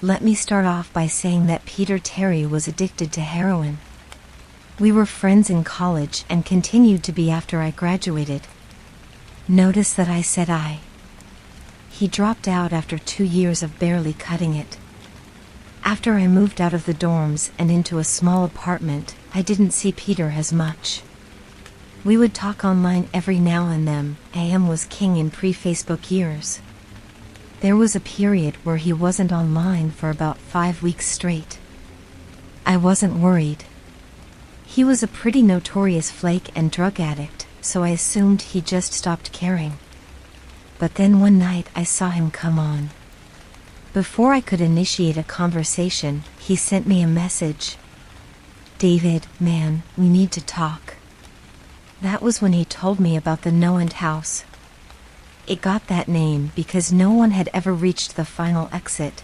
Let me start off by saying that Peter Terry was addicted to heroin. We were friends in college and continued to be after I graduated. Notice that I said I. He dropped out after 2 years of barely cutting it. After I moved out of the dorms and into a small apartment, I didn't see Peter as much. We would talk online every now and then. AM was king in pre-Facebook years. There was a period where he wasn't online for about 5 weeks straight. I wasn't worried. He was a pretty notorious flake and drug addict, so I assumed he just stopped caring. But then one night I saw him come on. Before I could initiate a conversation, he sent me a message. "David, man, we need to talk." That was when he told me about the No-End house. It got that name because no one had ever reached the final exit.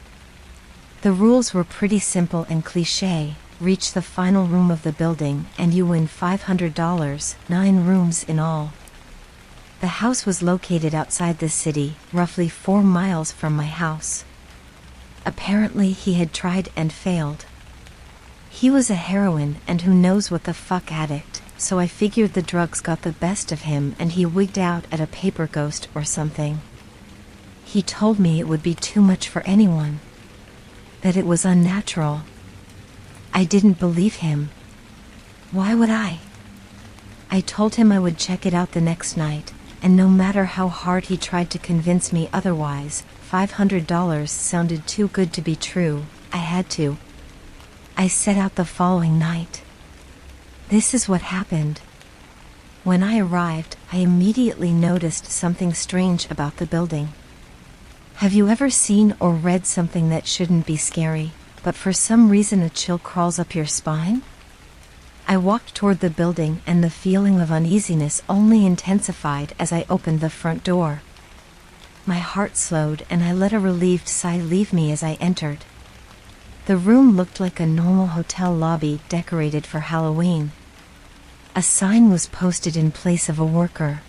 The rules were pretty simple and cliché. Reach the final room of the building and you win $500, 9 rooms in all. The house was located outside the city, roughly 4 miles from my house. Apparently he had tried and failed. He was a heroin and who knows what the fuck addict, so I figured the drugs got the best of him and he wigged out at a paper ghost or something. He told me it would be too much for anyone. That it was unnatural. I didn't believe him. Why would I? I told him I would check it out the next night, and no matter how hard he tried to convince me otherwise, $500 sounded too good to be true. I had to. I set out the following night. This is what happened. When I arrived, I immediately noticed something strange about the building. Have you ever seen or read something that shouldn't be scary, but for some reason a chill crawls up your spine? I walked toward the building and the feeling of uneasiness only intensified as I opened the front door. My heart slowed and I let a relieved sigh leave me as I entered. The room looked like a normal hotel lobby decorated for Halloween. A sign was posted in place of a worker.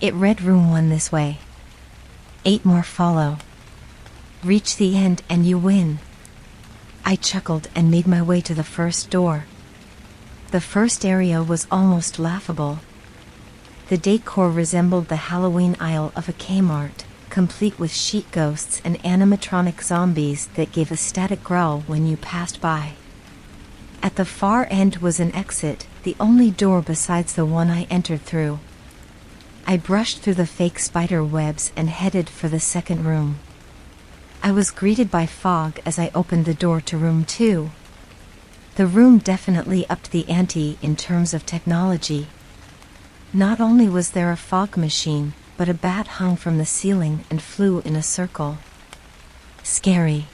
It read Room 1 this way. 8 more follow. Reach the end and you win. I chuckled and made my way to the first door. The first area was almost laughable. The decor resembled the Halloween aisle of a Kmart, complete with sheet ghosts and animatronic zombies that gave a static growl when you passed by. At the far end was an exit, the only door besides the one I entered through. I brushed through the fake spider webs and headed for the second room. I was greeted by fog as I opened the door to room 2. The room definitely upped the ante in terms of technology. Not only was there a fog machine, but a bat hung from the ceiling and flew in a circle. Scary.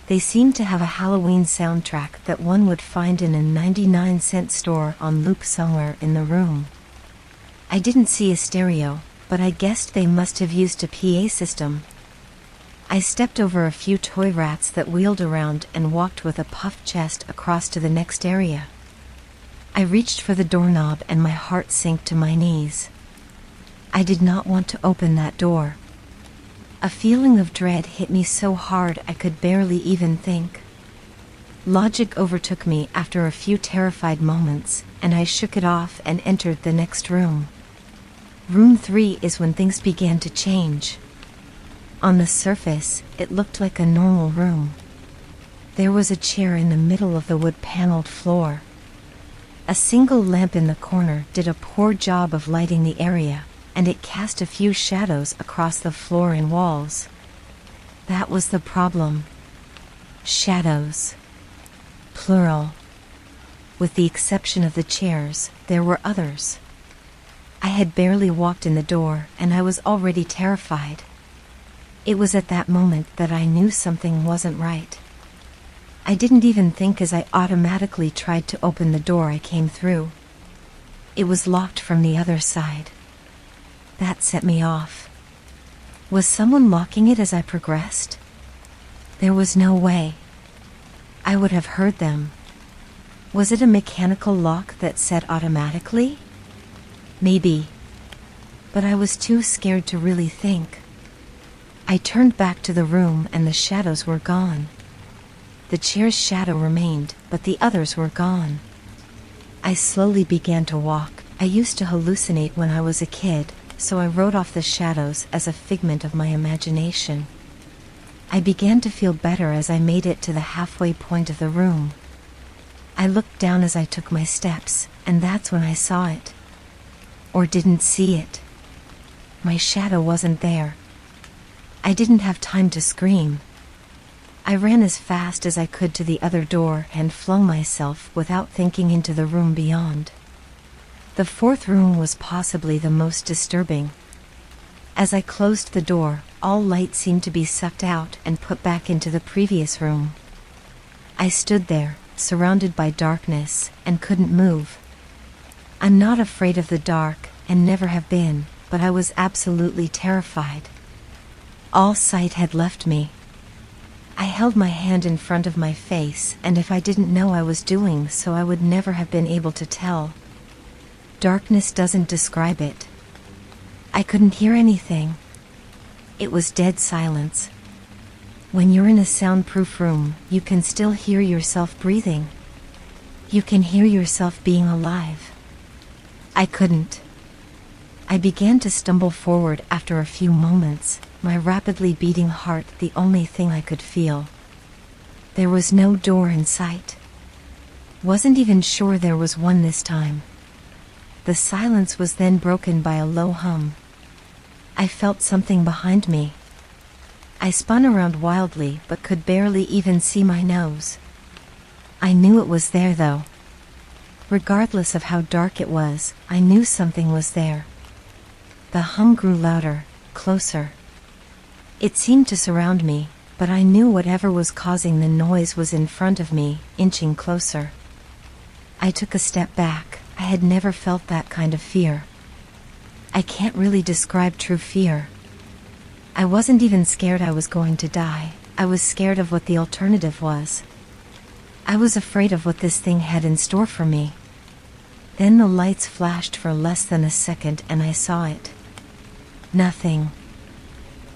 They seemed to have a Halloween soundtrack that one would find in a 99-cent store on loop somewhere in the room. I didn't see a stereo, but I guessed they must have used a PA system. I stepped over a few toy rats that wheeled around and walked with a puffed chest across to the next area. I reached for the doorknob and my heart sank to my knees. I did not want to open that door. A feeling of dread hit me so hard I could barely even think. Logic overtook me after a few terrified moments, and I shook it off and entered the next room. Room 3 is when things began to change. On the surface, it looked like a normal room. There was a chair in the middle of the wood-paneled floor. A single lamp in the corner did a poor job of lighting the area, and it cast a few shadows across the floor and walls. That was the problem. Shadows. Plural. With the exception of the chairs, there were others. I had barely walked in the door, and I was already terrified. It was at that moment that I knew something wasn't right. I didn't even think as I automatically tried to open the door I came through. It was locked from the other side. That set me off. Was someone locking it as I progressed? There was no way. I would have heard them. Was it a mechanical lock that set automatically? Maybe. But I was too scared to really think. I turned back to the room and the shadows were gone. The chair's shadow remained, but the others were gone. I slowly began to walk. I used to hallucinate when I was a kid, so I wrote off the shadows as a figment of my imagination. I began to feel better as I made it to the halfway point of the room. I looked down as I took my steps, and that's when I saw it. Or didn't see it. My shadow wasn't there. I didn't have time to scream. I ran as fast as I could to the other door and flung myself without thinking into the room beyond. The fourth room was possibly the most disturbing. As I closed the door, all light seemed to be sucked out and put back into the previous room. I stood there, surrounded by darkness, and couldn't move. I'm not afraid of the dark, and never have been, but I was absolutely terrified. All sight had left me. I held my hand in front of my face, and if I didn't know I was doing so, I would never have been able to tell. Darkness doesn't describe it. I couldn't hear anything. It was dead silence. When you're in a soundproof room, you can still hear yourself breathing. You can hear yourself being alive. I couldn't. I began to stumble forward after a few moments, my rapidly beating heart the only thing I could feel. There was no door in sight. Wasn't even sure there was one this time. The silence was then broken by a low hum. I felt something behind me. I spun around wildly but could barely even see my nose. I knew it was there though. Regardless of how dark it was, I knew something was there. The hum grew louder, closer. It seemed to surround me, but I knew whatever was causing the noise was in front of me, inching closer. I took a step back. I had never felt that kind of fear. I can't really describe true fear. I wasn't even scared I was going to die. I was scared of what the alternative was. I was afraid of what this thing had in store for me. Then the lights flashed for less than a second and I saw it. Nothing.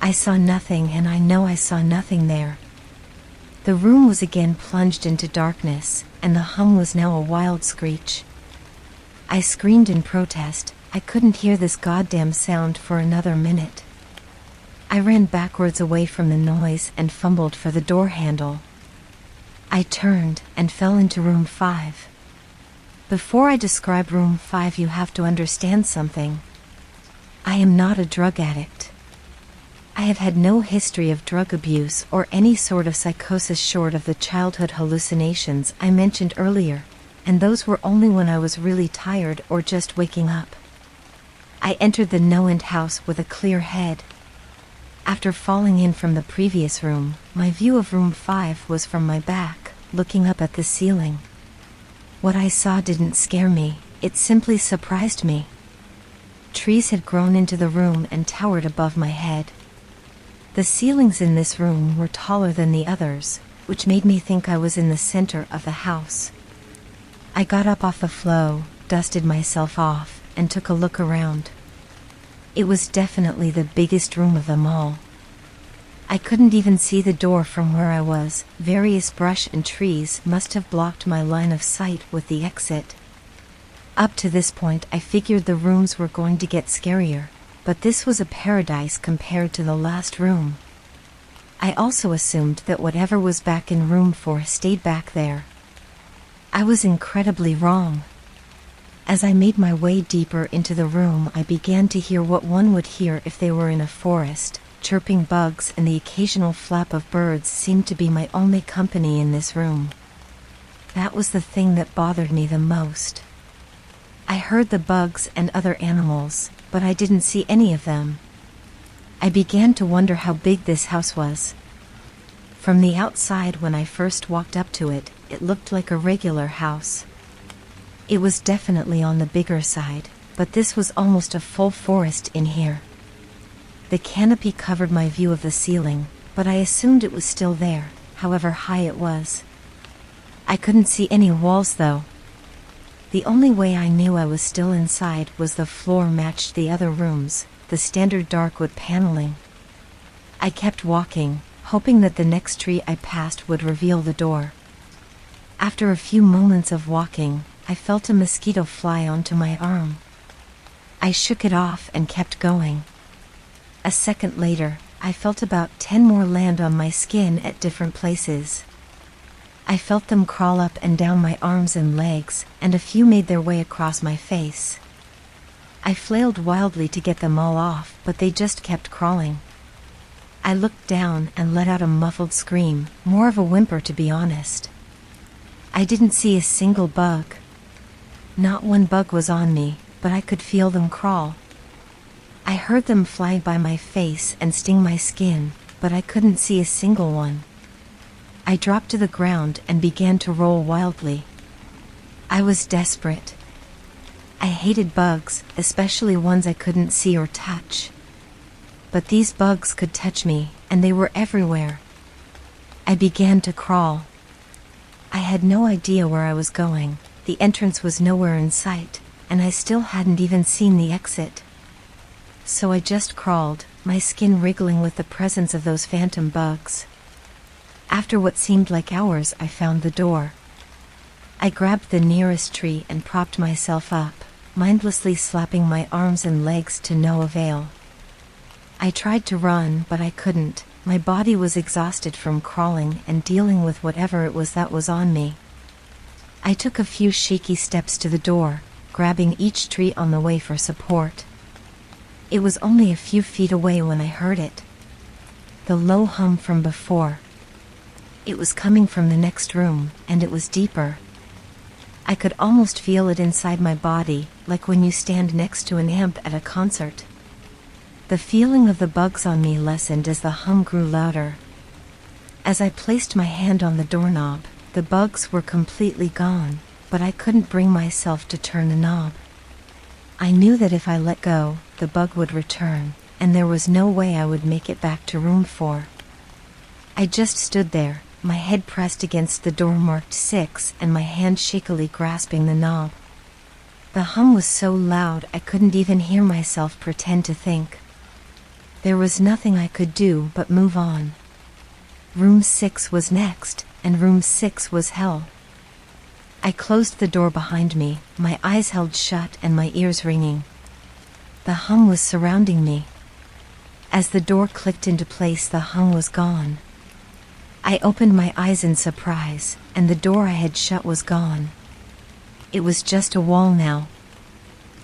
I saw nothing, and I know I saw nothing there. The room was again plunged into darkness, and the hum was now a wild screech. I screamed in protest. I couldn't hear this goddamn sound for another minute. I ran backwards away from the noise and fumbled for the door handle. I turned and fell into room 5. Before I describe room 5, you have to understand something. I am not a drug addict. I have had no history of drug abuse or any sort of psychosis short of the childhood hallucinations I mentioned earlier, and those were only when I was really tired or just waking up. I entered the no-end house with a clear head. After falling in from the previous room, my view of room 5 was from my back, looking up at the ceiling. What I saw didn't scare me, it simply surprised me. Trees had grown into the room and towered above my head. The ceilings in this room were taller than the others, which made me think I was in the center of the house. I got up off the floor, dusted myself off, and took a look around. It was definitely the biggest room of them all. I couldn't even see the door from where I was. Various brush and trees must have blocked my line of sight with the exit. Up to this point, I figured the rooms were going to get scarier, but this was a paradise compared to the last room. I also assumed that whatever was back in room 4 stayed back there. I was incredibly wrong. As I made my way deeper into the room, I began to hear what one would hear if they were in a forest. Chirping bugs and the occasional flap of birds seemed to be my only company in this room. That was the thing that bothered me the most. I heard the bugs and other animals, but I didn't see any of them. I began to wonder how big this house was. From the outside, when I first walked up to it, it looked like a regular house. It was definitely on the bigger side, but this was almost a full forest in here. The canopy covered my view of the ceiling, but I assumed it was still there, however high it was. I couldn't see any walls though. The only way I knew I was still inside was the floor matched the other rooms, the standard dark wood paneling. I kept walking, hoping that the next tree I passed would reveal the door. After a few moments of walking, I felt a mosquito fly onto my arm. I shook it off and kept going. A second later, I felt about 10 more land on my skin at different places. I felt them crawl up and down my arms and legs, and a few made their way across my face. I flailed wildly to get them all off, but they just kept crawling. I looked down and let out a muffled scream, more of a whimper to be honest. I didn't see a single bug. Not one bug was on me, but I could feel them crawl. I heard them fly by my face and sting my skin, but I couldn't see a single one. I dropped to the ground and began to roll wildly. I was desperate. I hated bugs, especially ones I couldn't see or touch. But these bugs could touch me, and they were everywhere. I began to crawl. I had no idea where I was going. The entrance was nowhere in sight, and I still hadn't even seen the exit. So I just crawled, my skin wriggling with the presence of those phantom bugs. After what seemed like hours, I found the door. I grabbed the nearest tree and propped myself up, mindlessly slapping my arms and legs to no avail. I tried to run, but I couldn't. My body was exhausted from crawling and dealing with whatever it was that was on me. I took a few shaky steps to the door, grabbing each tree on the way for support. It was only a few feet away when I heard it. The low hum from before. It was coming from the next room, and it was deeper. I could almost feel it inside my body, like when you stand next to an amp at a concert. The feeling of the bugs on me lessened as the hum grew louder. As I placed my hand on the doorknob, the bugs were completely gone, but I couldn't bring myself to turn the knob. I knew that if I let go, the bug would return, and there was no way I would make it back to room 4. I just stood there, my head pressed against the door marked 6 and my hand shakily grasping the knob. The hum was so loud I couldn't even hear myself pretend to think. There was nothing I could do but move on. Room 6 was next, and room 6 was hell. I closed the door behind me, my eyes held shut and my ears ringing. The hum was surrounding me. As the door clicked into place, the hum was gone. I opened my eyes in surprise, and the door I had shut was gone. It was just a wall now.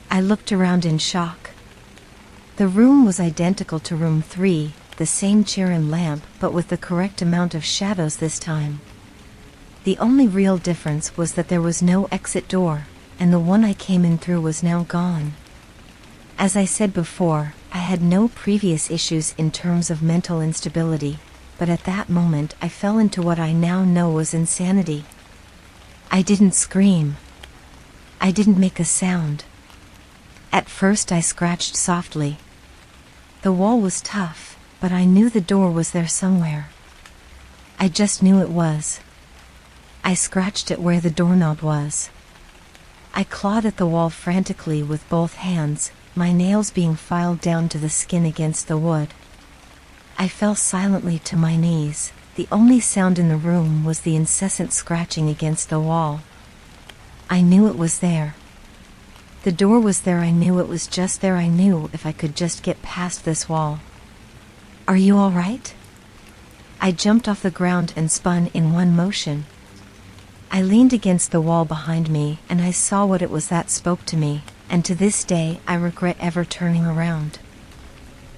I looked around in shock. The room was identical to room 3, the same chair and lamp, but with the correct amount of shadows this time. The only real difference was that there was no exit door, and the one I came in through was now gone. As I said before, I had no previous issues in terms of mental instability, but at that moment I fell into what I now know was insanity. I didn't scream. I didn't make a sound. At first I scratched softly. The wall was tough, but I knew the door was there somewhere. I just knew it was. I scratched at where the doorknob was. I clawed at the wall frantically with both hands, my nails being filed down to the skin against the wood. I fell silently to my knees. The only sound in the room was the incessant scratching against the wall. I knew it was there. The door was there, I knew it was just there, I knew if I could just get past this wall. "Are you all right?" I jumped off the ground and spun in one motion. I leaned against the wall behind me, and I saw what it was that spoke to me, and to this day I regret ever turning around.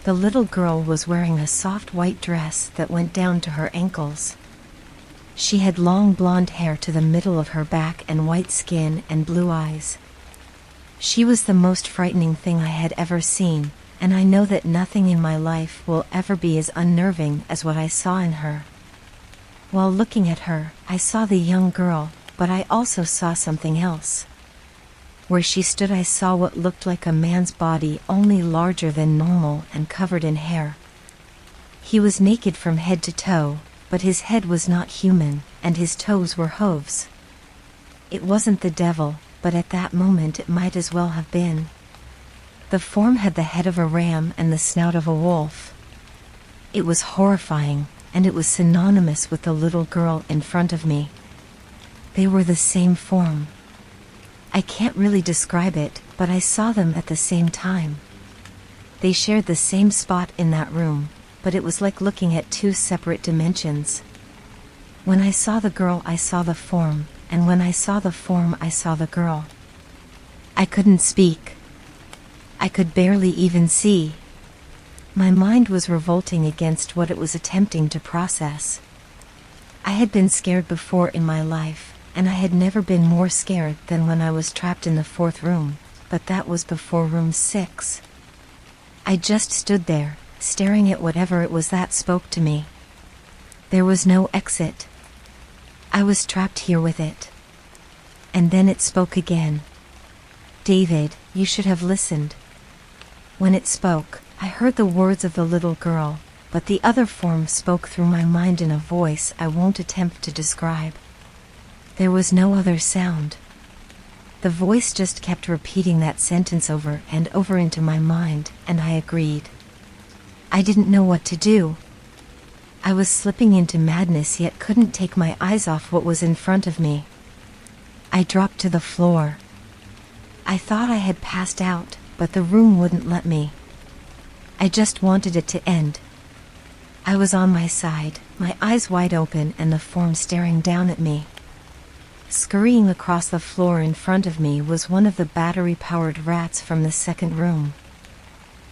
The little girl was wearing a soft white dress that went down to her ankles. She had long blonde hair to the middle of her back and white skin and blue eyes. She was the most frightening thing I had ever seen, and I know that nothing in my life will ever be as unnerving as what I saw in her. While looking at her, I saw the young girl, but I also saw something else. Where she stood I saw what looked like a man's body, only larger than normal and covered in hair. He was naked from head to toe, but his head was not human, and his toes were hooves. It wasn't the devil, but at that moment it might as well have been. The form had the head of a ram and the snout of a wolf. It was horrifying, and it was synonymous with the little girl in front of me. They were the same form. I can't really describe it, but I saw them at the same time. They shared the same spot in that room, but it was like looking at two separate dimensions. When I saw the girl, I saw the form, and when I saw the form, I saw the girl. I couldn't speak. I could barely even see. My mind was revolting against what it was attempting to process. I had been scared before in my life, and I had never been more scared than when I was trapped in the 4th room, but that was before room 6. I just stood there, staring at whatever it was that spoke to me. There was no exit. I was trapped here with it. And then it spoke again. "David, you should have listened." When it spoke, I heard the words of the little girl, but the other form spoke through my mind in a voice I won't attempt to describe. There was no other sound. The voice just kept repeating that sentence over and over into my mind, and I agreed. I didn't know what to do. I was slipping into madness, yet couldn't take my eyes off what was in front of me. I dropped to the floor. I thought I had passed out, but the room wouldn't let me. I just wanted it to end. I was on my side, my eyes wide open, and the form staring down at me. Scurrying across the floor in front of me was one of the battery-powered rats from the 2nd room.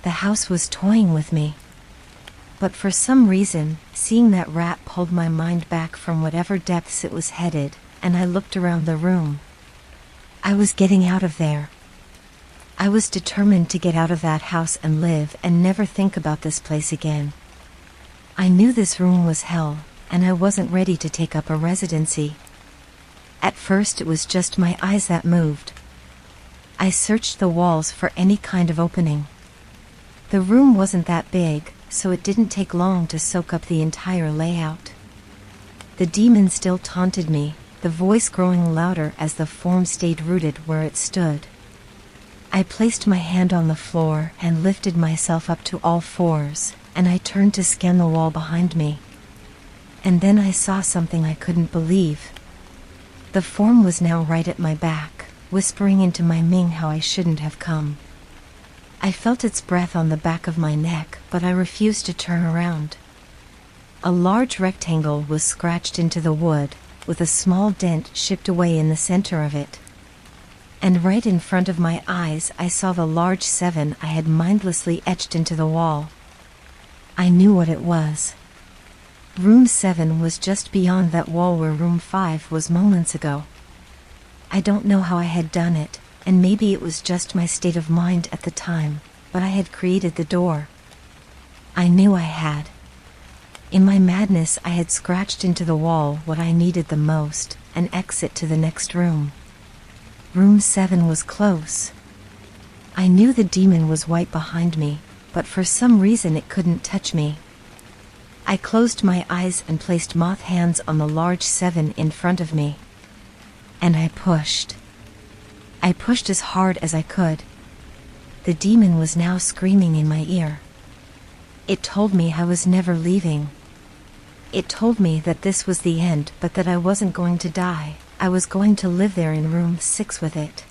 The house was toying with me. But for some reason, seeing that rat pulled my mind back from whatever depths it was headed, and I looked around the room. I was getting out of there. I was determined to get out of that house and live and never think about this place again. I knew this room was hell, and I wasn't ready to take up a residency. At first it was just my eyes that moved. I searched the walls for any kind of opening. The room wasn't that big, so it didn't take long to soak up the entire layout. The demon still taunted me, the voice growing louder as the form stayed rooted where it stood. I placed my hand on the floor and lifted myself up to all fours, and I turned to scan the wall behind me. And then I saw something I couldn't believe. The form was now right at my back, whispering into my ming how I shouldn't have come. I felt its breath on the back of my neck, but I refused to turn around. A large rectangle was scratched into the wood, with a small dent chipped away in the center of it. And right in front of my eyes I saw the large 7 I had mindlessly etched into the wall. I knew what it was. Room 7 was just beyond that wall where room 5 was moments ago. I don't know how I had done it, and maybe it was just my state of mind at the time, but I had created the door. I knew I had. In my madness I had scratched into the wall what I needed the most, an exit to the next room. Room 7 was close. I knew the demon was right behind me, but for some reason it couldn't touch me. I closed my eyes and placed moth hands on the large 7 in front of me. And I pushed. I pushed as hard as I could. The demon was now screaming in my ear. It told me I was never leaving. It told me that this was the end, but that I wasn't going to die. I was going to live there in room 6 with it.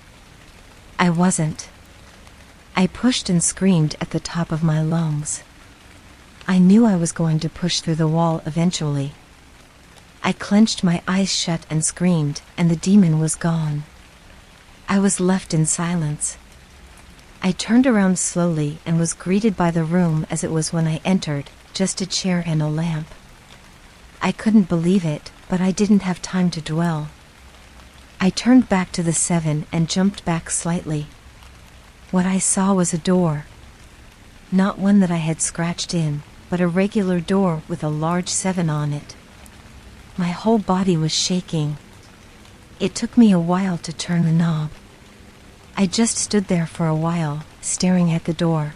I wasn't. I pushed and screamed at the top of my lungs. I knew I was going to push through the wall eventually. I clenched my eyes shut and screamed, and the demon was gone. I was left in silence. I turned around slowly and was greeted by the room as it was when I entered, just a chair and a lamp. I couldn't believe it, but I didn't have time to dwell. I turned back to the 7 and jumped back slightly. What I saw was a door. Not one that I had scratched in, but a regular door with a large 7 on it. My whole body was shaking. It took me a while to turn the knob. I just stood there for a while, staring at the door.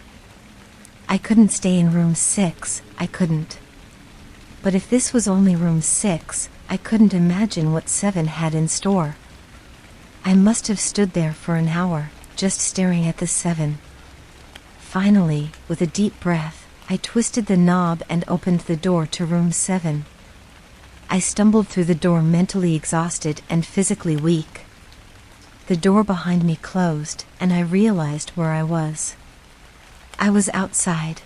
I couldn't stay in room 6, I couldn't. But if this was only room 6, I couldn't imagine what 7 had in store. I must have stood there for an hour, just staring at the 7. Finally, with a deep breath, I twisted the knob and opened the door to room 7. I stumbled through the door mentally exhausted and physically weak. The door behind me closed, and I realized where I was. I was outside.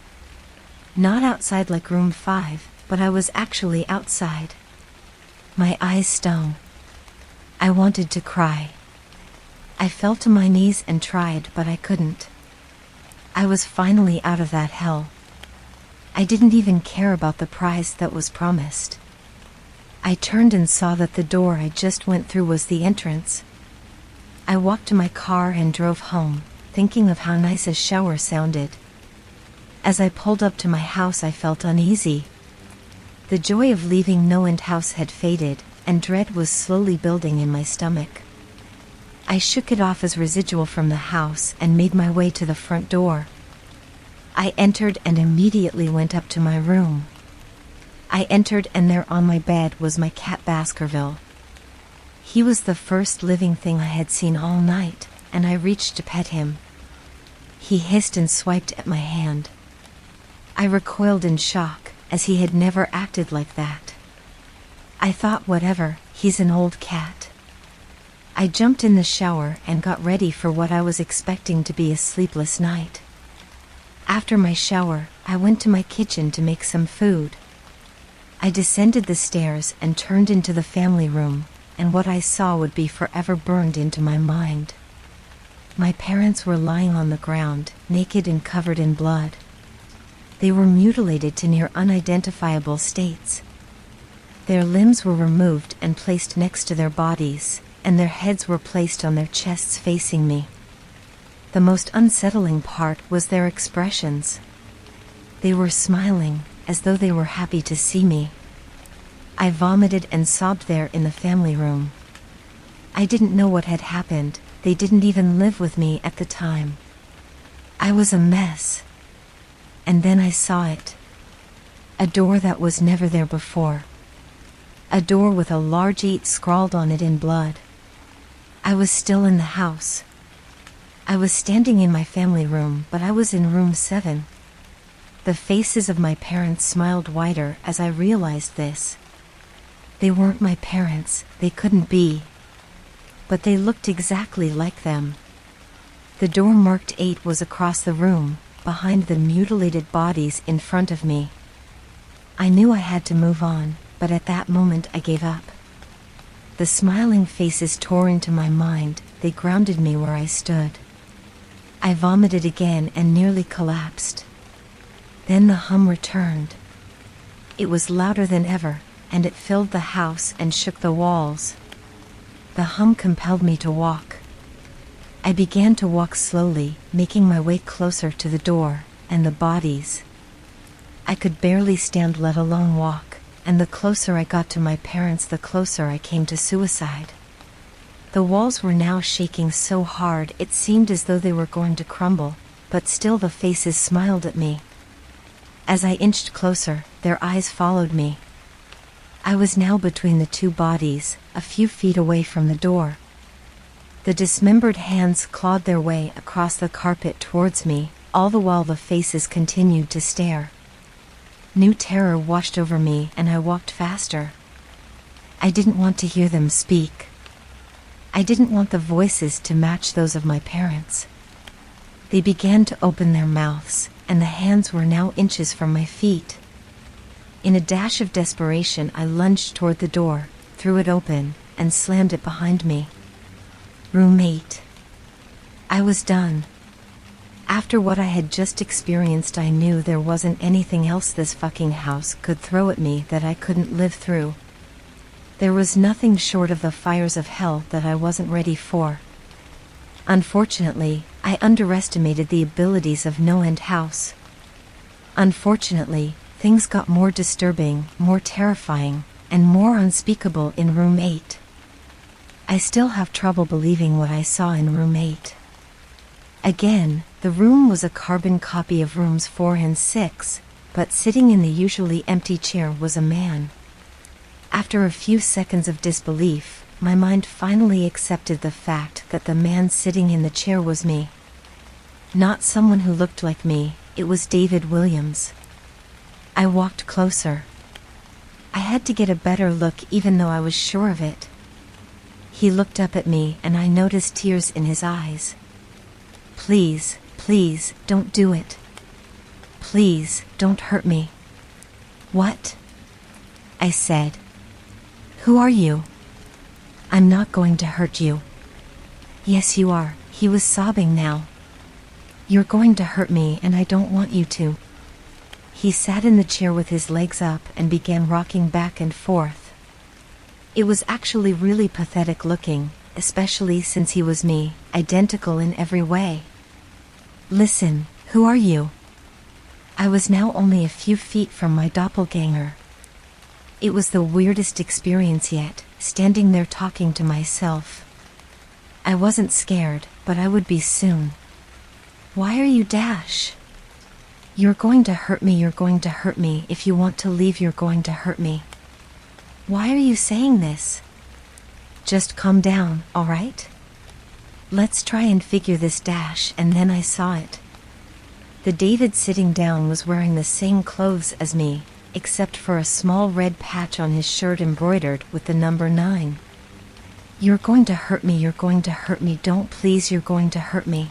Not outside like room 5, but I was actually outside. My eyes stung. I wanted to cry. I fell to my knees and tried, but I couldn't. I was finally out of that hell. I didn't even care about the prize that was promised. I turned and saw that the door I just went through was the entrance. I walked to my car and drove home, thinking of how nice a shower sounded. As I pulled up to my house, I felt uneasy. The joy of leaving No End House had faded, and dread was slowly building in my stomach. I shook it off as residual from the house and made my way to the front door. I entered and immediately went up to my room. I entered, and there on my bed was my cat Baskerville. He was the first living thing I had seen all night, and I reached to pet him. He hissed and swiped at my hand. I recoiled in shock, as he had never acted like that. I thought, whatever, he's an old cat. I jumped in the shower and got ready for what I was expecting to be a sleepless night. After my shower, I went to my kitchen to make some food. I descended the stairs and turned into the family room, and what I saw would be forever burned into my mind. My parents were lying on the ground, naked and covered in blood. They were mutilated to near unidentifiable states. Their limbs were removed and placed next to their bodies, and their heads were placed on their chests facing me. The most unsettling part was their expressions. They were smiling, as though they were happy to see me. I vomited and sobbed there in the family room. I didn't know what had happened. They didn't even live with me at the time. I was a mess. And then I saw it. A door that was never there before. A door with a large "8" scrawled on it in blood. I was still in the house. I was standing in my family room, but I was in room 7. The faces of my parents smiled wider as I realized this. They weren't my parents, they couldn't be. But they looked exactly like them. The door marked 8 was across the room, behind the mutilated bodies in front of me. I knew I had to move on, but at that moment I gave up. The smiling faces tore into my mind, they grounded me where I stood. I vomited again and nearly collapsed. Then the hum returned. It was louder than ever, and it filled the house and shook the walls. The hum compelled me to walk. I began to walk slowly, making my way closer to the door, and the bodies. I could barely stand, let alone walk, and the closer I got to my parents, the closer I came to suicide. The walls were now shaking so hard it seemed as though they were going to crumble, but still the faces smiled at me. As I inched closer, their eyes followed me. I was now between the two bodies, a few feet away from the door. The dismembered hands clawed their way across the carpet towards me, all the while the faces continued to stare. New terror washed over me and I walked faster. I didn't want to hear them speak. I didn't want the voices to match those of my parents. They began to open their mouths, and the hands were now inches from my feet. In a dash of desperation, I lunged toward the door, threw it open, and slammed it behind me. Room 8. I was done. After what I had just experienced, I knew there wasn't anything else this fucking house could throw at me that I couldn't live through. There was nothing short of the fires of hell that I wasn't ready for. Unfortunately, I underestimated the abilities of No End House. Unfortunately, things got more disturbing, more terrifying, and more unspeakable in room 8. I still have trouble believing what I saw in room 8. Again, the room was a carbon copy of rooms 4 and 6, but sitting in the usually empty chair was a man. After a few seconds of disbelief, my mind finally accepted the fact that the man sitting in the chair was me. Not someone who looked like me, it was David Williams. I walked closer. I had to get a better look even though I was sure of it. He looked up at me and I noticed tears in his eyes. Please, please, don't do it. Please, don't hurt me. What? I said. Who are you? I'm not going to hurt you. Yes, you are. He was sobbing now. You're going to hurt me and I don't want you to. He sat in the chair with his legs up and began rocking back and forth. It was actually really pathetic looking, especially since he was me, identical in every way. Listen, who are you? I was now only a few feet from my doppelganger. It was the weirdest experience yet, standing there talking to myself. I wasn't scared, but I would be soon. Why are you Dash? You're going to hurt me, you're going to hurt me. If you want to leave, you're going to hurt me. Why are you saying this? Just calm down, alright? Let's try and figure this Dash. And then I saw it. The David sitting down was wearing the same clothes as me, except for a small red patch on his shirt embroidered with the number 9. You're going to hurt me, you're going to hurt me, don't please, you're going to hurt me.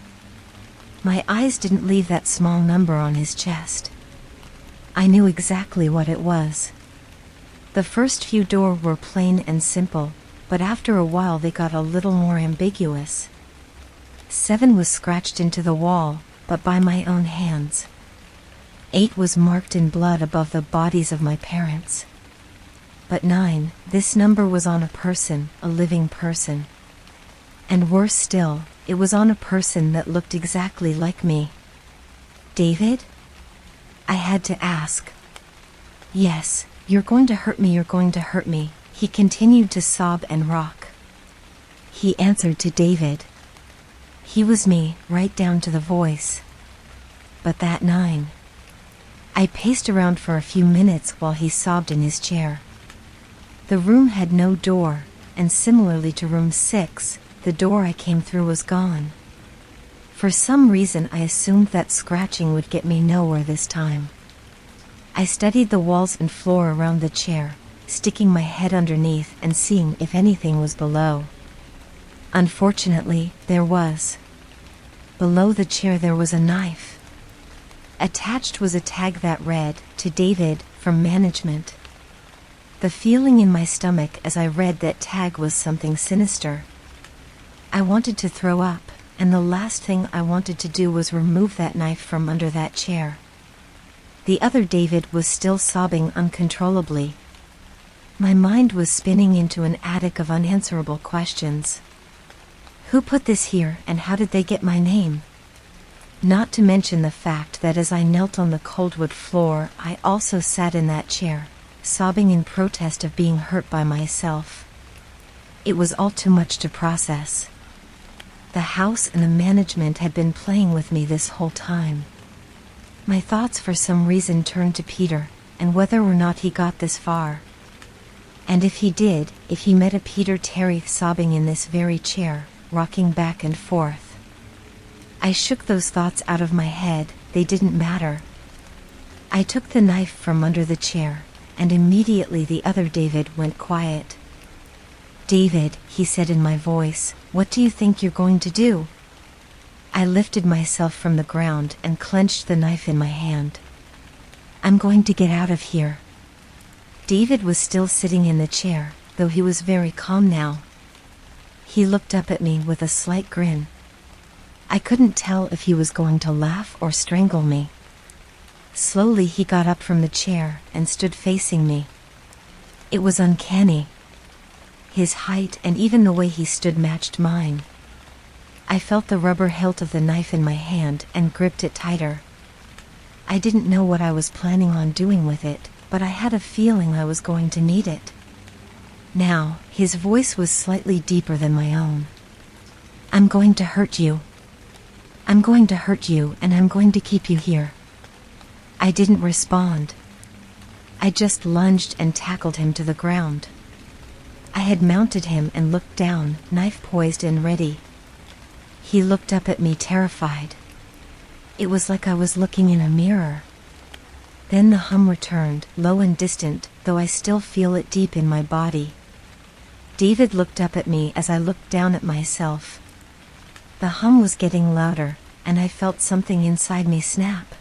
My eyes didn't leave that small number on his chest. I knew exactly what it was. The first few doors were plain and simple, but after a while they got a little more ambiguous. 7 was scratched into the wall, but by my own hands. 8 was marked in blood above the bodies of my parents. But 9, this number was on a person, a living person. And worse still, it was on a person that looked exactly like me. David? I had to ask. Yes, you're going to hurt me, you're going to hurt me. He continued to sob and rock. He answered to David. He was me, right down to the voice. But that 9. I paced around for a few minutes while he sobbed in his chair. The room had no door, and similarly to room 6, the door I came through was gone. For some reason I assumed that scratching would get me nowhere this time. I studied the walls and floor around the chair, sticking my head underneath and seeing if anything was below. Unfortunately, there was. Below the chair there was a knife. Attached was a tag that read, "To David, from management." The feeling in my stomach as I read that tag was something sinister. I wanted to throw up, and the last thing I wanted to do was remove that knife from under that chair. The other David was still sobbing uncontrollably. My mind was spinning into an attic of unanswerable questions. Who put this here, and how did they get my name? Not to mention the fact that as I knelt on the cold wood floor, I also sat in that chair, sobbing in protest of being hurt by myself. It was all too much to process. The house and the management had been playing with me this whole time. My thoughts for some reason turned to Peter, and whether or not he got this far. And if he did, if he met a Peter Terry sobbing in this very chair, rocking back and forth. I shook those thoughts out of my head, they didn't matter. I took the knife from under the chair, and immediately the other David went quiet. David, he said in my voice, what do you think you're going to do? I lifted myself from the ground and clenched the knife in my hand. I'm going to get out of here. David was still sitting in the chair, though he was very calm now. He looked up at me with a slight grin. I couldn't tell if he was going to laugh or strangle me. Slowly he got up from the chair and stood facing me. It was uncanny. His height and even the way he stood matched mine. I felt the rubber hilt of the knife in my hand and gripped it tighter. I didn't know what I was planning on doing with it, but I had a feeling I was going to need it. Now, his voice was slightly deeper than my own. I'm going to hurt you. I'm going to hurt you, and I'm going to keep you here. I didn't respond. I just lunged and tackled him to the ground. I had mounted him and looked down, knife poised and ready. He looked up at me terrified. It was like I was looking in a mirror. Then the hum returned, low and distant, though I still feel it deep in my body. David looked up at me as I looked down at myself. The hum was getting louder, and I felt something inside me snap.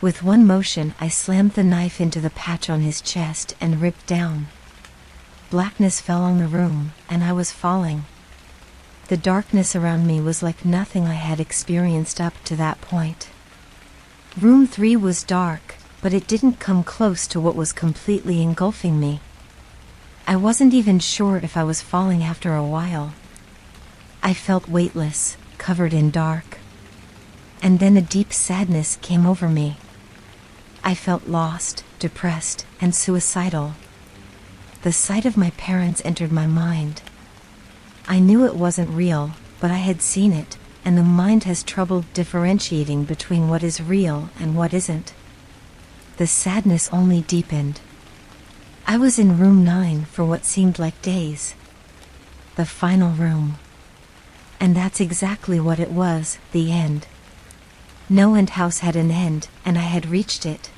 With one motion, I slammed the knife into the patch on his chest and ripped down. Blackness fell on the room, and I was falling. The darkness around me was like nothing I had experienced up to that point. Room 3 was dark, but it didn't come close to what was completely engulfing me. I wasn't even sure if I was falling after a while. I felt weightless, covered in dark. And then a deep sadness came over me. I felt lost, depressed, and suicidal. The sight of my parents entered my mind. I knew it wasn't real, but I had seen it, and the mind has trouble differentiating between what is real and what isn't. The sadness only deepened. I was in room 9 for what seemed like days. The final room. And that's exactly what it was, the end. No end house had an end, and I had reached it.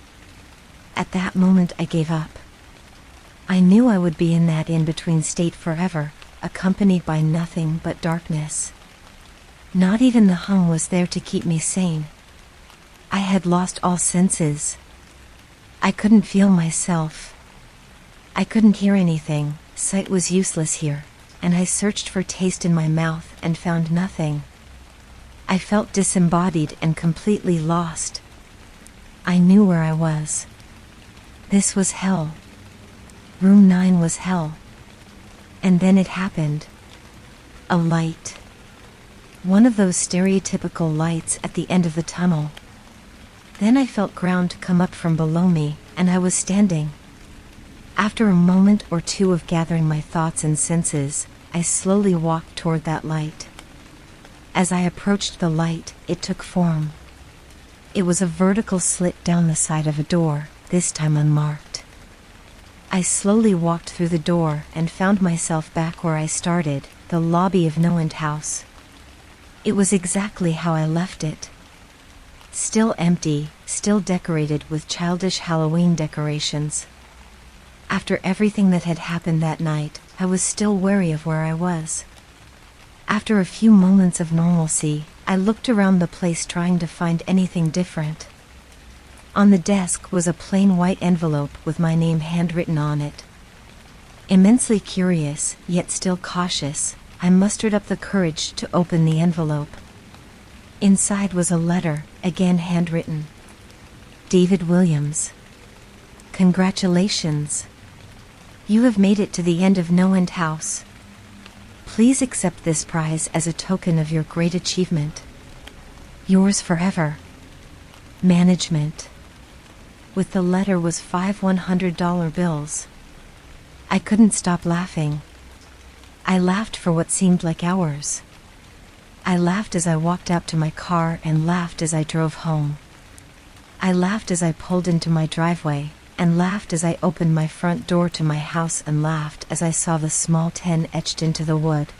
At that moment I gave up. I knew I would be in that in-between state forever, accompanied by nothing but darkness. Not even the hum was there to keep me sane. I had lost all senses. I couldn't feel myself. I couldn't hear anything, sight was useless here, and I searched for taste in my mouth and found nothing. I felt disembodied and completely lost. I knew where I was. This was hell. Room 9 was hell. And then it happened. A light. One of those stereotypical lights at the end of the tunnel. Then I felt ground come up from below me, and I was standing. After a moment or two of gathering my thoughts and senses, I slowly walked toward that light. As I approached the light, it took form. It was a vertical slit down the side of a door, this time unmarked. I slowly walked through the door and found myself back where I started, the lobby of No End House. It was exactly how I left it. Still empty, still decorated with childish Halloween decorations. After everything that had happened that night, I was still wary of where I was. After a few moments of normalcy, I looked around the place trying to find anything different. On the desk was a plain white envelope with my name handwritten on it. Immensely curious, yet still cautious, I mustered up the courage to open the envelope. Inside was a letter, again handwritten. David Williams. Congratulations. You have made it to the end of No End House. Please accept this prize as a token of your great achievement. Yours forever. Management. With the letter was 5 $100 bills. I couldn't stop laughing. I laughed for what seemed like hours. I laughed as I walked out to my car and laughed as I drove home. I laughed as I pulled into my driveway, and laughed as I opened my front door to my house, and laughed as I saw the small 10 etched into the wood.